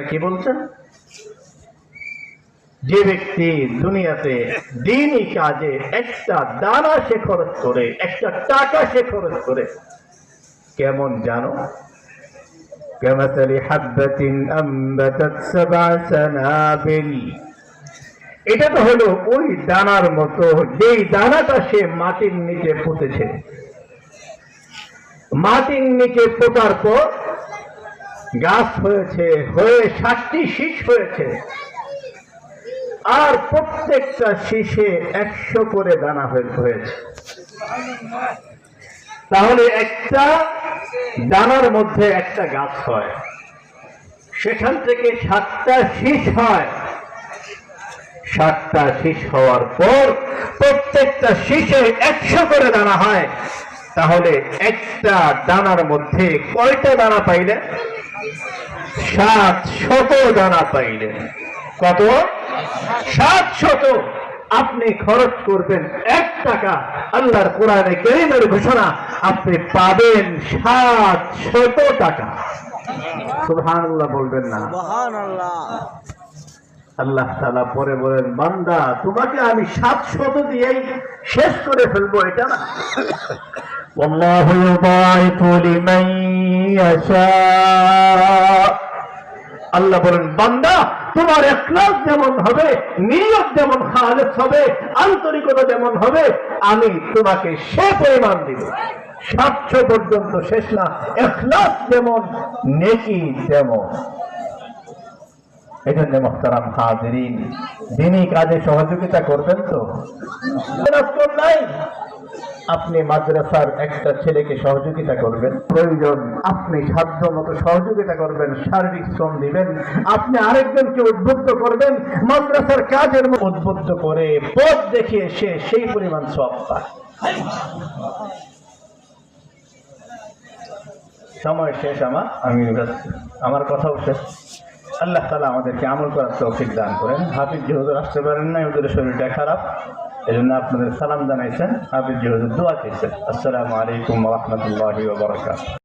কি বলছেন? যে ব্যক্তি দুনিয়াতে দিনই কাজে একটা দানা সে খরচ করে, একটা টাকা সে খরচ করে, কেমন জানো? কামাসালি হাববাতিন আমবাতাত সাবআ সানাবিল, এটা তো হলো ওই দানার মতো যেই দানাটা সে মাটির নিচে পুঁতেছে। মাটির নিচে পোতার পর গাছ হয়েছে, হয়ে 7টি শীষ হয়েছে, আর প্রত্যেকটা শীষে 100 করে দানা হয়েছে। তাহলে একটা দানার মধ্যে একটা গাছ হয়, সেখান থেকে 7টা শীষ হয়। 7টা শীষ হওয়ার পর প্রত্যেকটা শীষে 100 করে দানা হয়। তাহলে একটা দানার মধ্যে কয়টা দানা পাইলেন? 700 দানা পাইলেন। কত? 700। আপনি খরচ করবেন 1 টাকা, আল্লাহর কোরআনে কারীমের ঘোষণা, আপনি পাবেন 700 টাকা। সুবহানাল্লাহ বলবেন না? সুবহানাল্লাহ। আল্লাহ তাআলা পরে বলেন, বান্দা তোমাকে আমি 700 দিয়েই শেষ করে ফেলবো, এটা না। ওয়াল্লাহু ইউদাইফু লিমান ইয়াশা। আল্লাহ বলেন, বান্দা তোমার ইখলাস যেমন হবে, নিয়ত যেমন খালেস হবে, আন্তরিকতা যেমন হবে, আমি তোমাকে সে পরিমাণ দিব। 700 পর্যন্ত শেষ না, ইখলাস যেমন নেকি তেমন। এজন্য মুহতারাম হাজিরিন, দিনী কাজে সহযোগিতা করবেন তো? নাই আপনি মাদ্রাসার একটা ছেলেকে সহযোগিতা করবেন, প্রয়োজন আপনি সাধ্য মতো সহযোগিতা করবেন, শারীরিক শ্রম দিবেন। আপনি আরেকজনকে উদ্বুদ্ধ করবেন, মাদ্রাসার কাজের উদ্বুদ্ধ করে পথ দেখিয়ে সে সেই পরিমাণ সওয়াব পায়। সময় শেষ আমার কথাও শেষ। আল্লাহ তাআলা আমাদেরকে আমল করার তৌফিক দান করেন। হাফিজ জি হুজুর আসতে পারেন না, হুজুরের শরীরটা খারাপ, এজন্য আপনাদের সালাম জানাইছেন। হাফিজ জি হুজুর দোয়া চাইছেন। আসসালামু আলাইকুম ওয়া রাহমাতুল্লাহি ওয়া বারাকাতুহু।